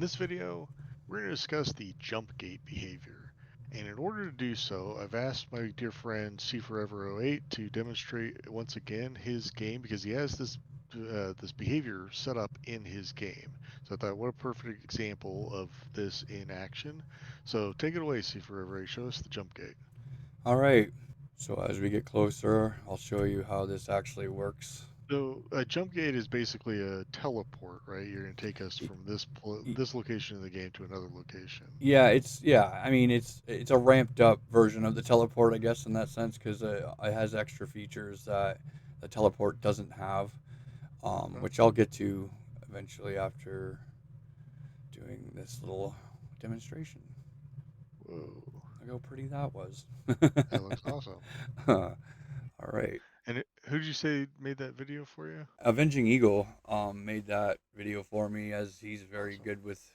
this video, we're going to discuss the jump gate behavior. And in order to do so, I've asked my dear friend C4EVER08 to demonstrate once again his game because he has this behavior set up in his game. So I thought, what a perfect example of this in action. So take it away, C4EVER08. Show us the jump gate. All right. So as we get closer, I'll show you how this actually works. So a jump gate is basically a teleport, right? You're going to take us Y- from y- this location of the game to another location. I mean, it's a ramped up version of the teleport, I guess, in that sense, because it has extra features that the teleport doesn't have, Okay. which I'll get to eventually after doing this little demonstration. Whoa, Look how pretty that was. that looks awesome. All right. And who did you say made that video for you? Avenging Eagle made that video for me as he's very Awesome. good with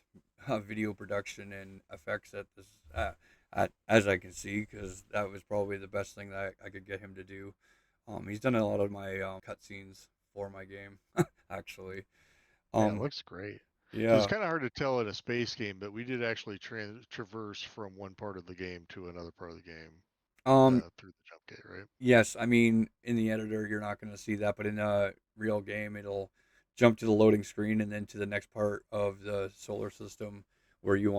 video production and effects at this as I can see, because that was probably the best thing that I could get him to do. He's done a lot of my cutscenes for my game actually. Yeah, it um looks great. So it's yeah. kind of hard to tell in a space game, but we did actually traverse from one part of the game to another part of the game um through the jump gate, right? yes, I mean, in the editor you're not going to see that, but in a real game it'll jump to the loading screen and then to the next part of the solar system where you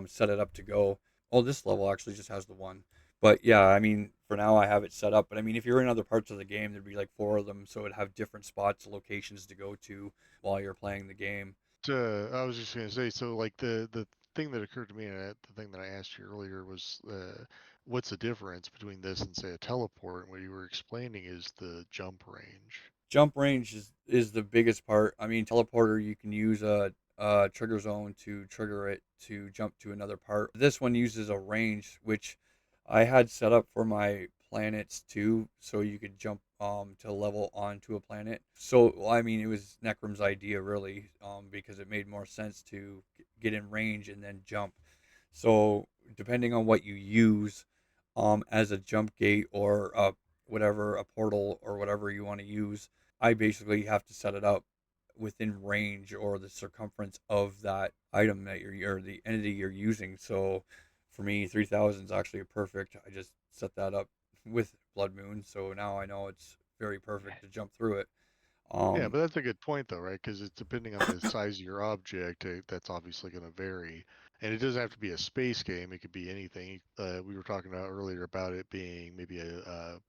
set it up to go. Oh, this level actually just has the one. But yeah, I mean, for now I have it set up, but I mean, if you're in other parts of the game, there'd be like four of them, so it'd have different spots, locations to go to while you're playing the game. I was just gonna say, so like the thing that occurred to me, and the thing that I asked you earlier was, what's the difference between this and say a teleport? And what you were explaining is the jump range. Jump range is the biggest part. I mean, teleporter, you can use a trigger zone to trigger it to jump to another part. This one uses a range, which I had set up for my planets too, so you could jump to level onto a planet. So I mean, it was Necrum's idea really, because it made more sense to get in range and then jump. So depending on what you use, as a jump gate or whatever, a portal or whatever you want to use, I basically have to set it up within range or the circumference of that item that you're or the entity you're using. So for me, 3000 is actually perfect. I just set that up with Blood Moon, so now I know it's very perfect to jump through it. Yeah, Um, but that's a good point though, right? Because it's depending on the size of your object, that's obviously going to vary. And it doesn't have to be a space game. It could be anything. We were talking about earlier about it being maybe a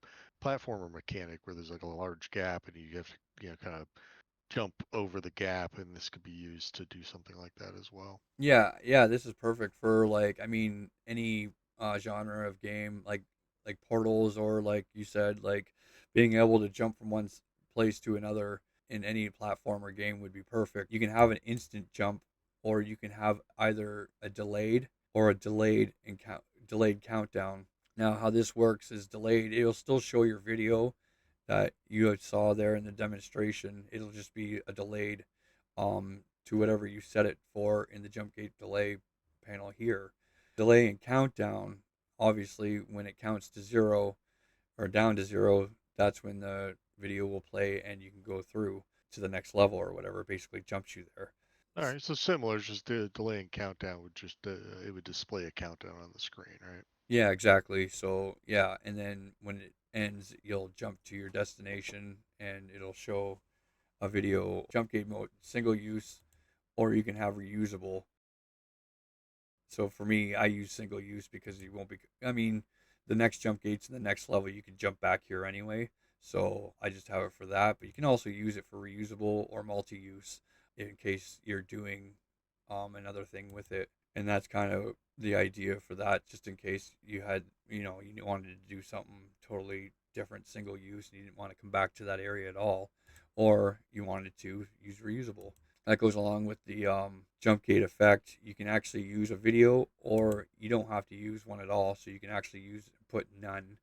platformer mechanic where there's like a large gap and you have to, kind of jump over the gap, and this could be used to do something like that as well. yeah, this is perfect for like I mean any genre of game like portals or like you said like being able to jump from place to another in any platform or game would be perfect. You can have an instant jump or you can have either a delayed or a delayed countdown. Now how this works is delayed, it'll still show your video that you saw there in the demonstration. It'll just be a delayed to whatever you set it for in the jump gate delay panel here. Delay and countdown, obviously, when it counts to zero or down to zero, that's when the video will play and you can go through to the next level or whatever. It basically jumps you there. All right, so similar, it's just the delay and countdown would just it would display a countdown on the screen, right? Yeah, exactly. So, yeah, and then when it ends, you'll jump to your destination and it'll show a video jump gate mode, single use, or you can have reusable. So for me, I use single use because you won't be. I mean, the next jump gates in the next level, you can jump back here anyway. So I just have it for that. But you can also use it for reusable or multi use in case you're doing another thing with it. And that's kind of the idea for that, just in case you had, you wanted to do something totally different, single use, and you didn't want to come back to that area at all, or you wanted to use reusable. That goes along with the jump gate effect. You can actually use a video, or you don't have to use one at all. So you can actually put none,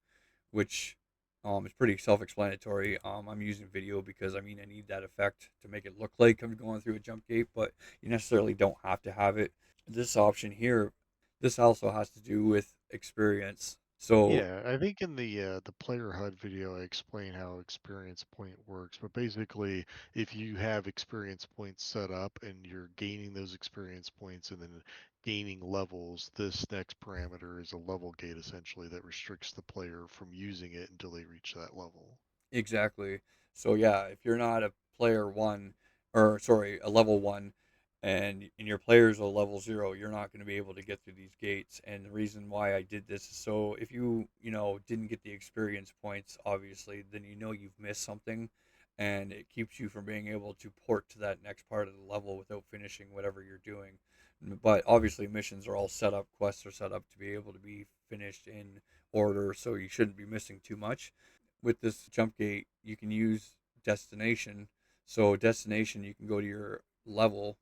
which is pretty self-explanatory. I'm using video because I mean I need that effect to make it look like I'm going through a jump gate, but you necessarily don't have to have it. This option here, this also has to do with experience. So Yeah, I think in the player HUD video, I explain how experience point works. But basically, if you have experience points set up and you're gaining those experience points and then gaining levels, this next parameter is a level gate essentially that restricts the player from using it until they reach that level. exactly. So yeah, if you're not a player one, or sorry, a level one, and your player's a level zero, you're not going to be able to get through these gates. And the reason why I did this is so if you didn't get the experience points, obviously, then you know you've missed something, and it keeps you from being able to port to that next part of the level without finishing whatever you're doing. But obviously, missions are all set up, quests are set up to be able to be finished in order, so you shouldn't be missing too much. With this jump gate, you can use destination. So destination, you can go to your level,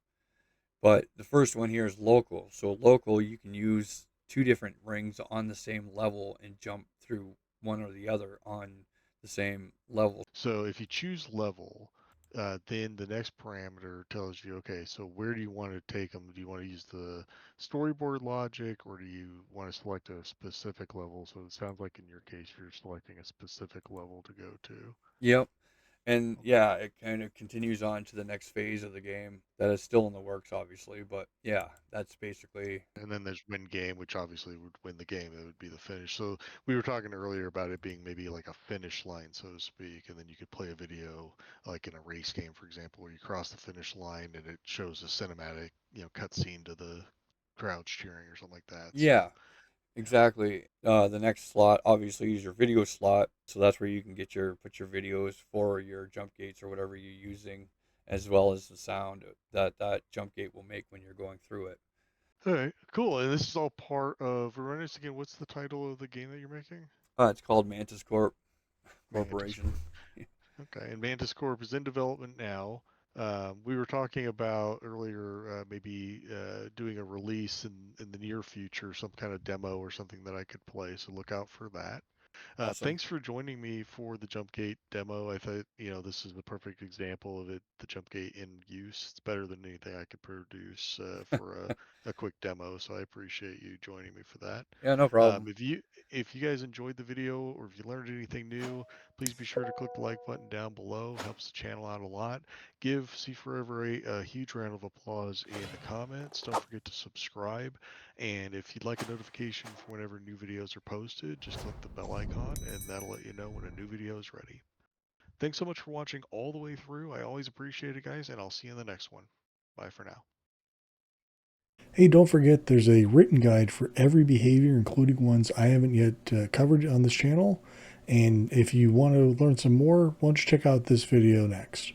but the first one here is local. So local, you can use two different rings on the same level and jump through one or the other on the same level. So if you choose level, then the next parameter tells you, okay, so where do you want to take them? Do you want to use the storyboard logic or do you want to select a specific level? So it sounds like in your case, you're selecting a specific level to go to. Yep. And Okay. yeah, it kind of continues on to the next phase of the game that is still in the works, obviously. But yeah, that's basically. And then there's win game, which obviously would win the game. It would be the finish. So we were talking earlier about it being maybe like a finish line, so to speak. And then you could play a video like in a race game, for example, where you cross the finish line and it shows a cinematic, cutscene to the crowds cheering or something like that. So, Yeah, exactly. The next slot obviously is your video slot, so that's where you can put your videos for your jump gates or whatever you're using, as well as the sound that that jump gate will make when you're going through it. all right, cool. And this is all part of, remind us again, what's the title of the game that you're making? It's called Mantis Corp Mantis Corporation. Corp. Okay, and Mantis Corp is in development now. We were talking about earlier maybe doing a release in the near future, some kind of demo or something that I could play. So look out for that. Awesome. Thanks for joining me for the Jumpgate demo. I thought, this is the perfect example of it, the Jumpgate in use. It's better than anything I could produce for a quick demo. So I appreciate you joining me for that. Yeah, no Um, problem. if you if you guys enjoyed the video or if you learned anything new, please be sure to click the like button down below. Helps the channel out a lot. Give C4EVER08 a huge round of applause in the comments. Don't forget to subscribe. And if you'd like a notification for whenever new videos are posted, just click the bell icon and that'll let you know when a new video is ready. Thanks so much for watching all the way through. I always appreciate it, guys, and I'll see you in the next one. Bye for now. Hey, don't forget there's a written guide for every behavior, including ones I haven't yet covered on this channel. And if you want to learn some more, why don't you check out this video next?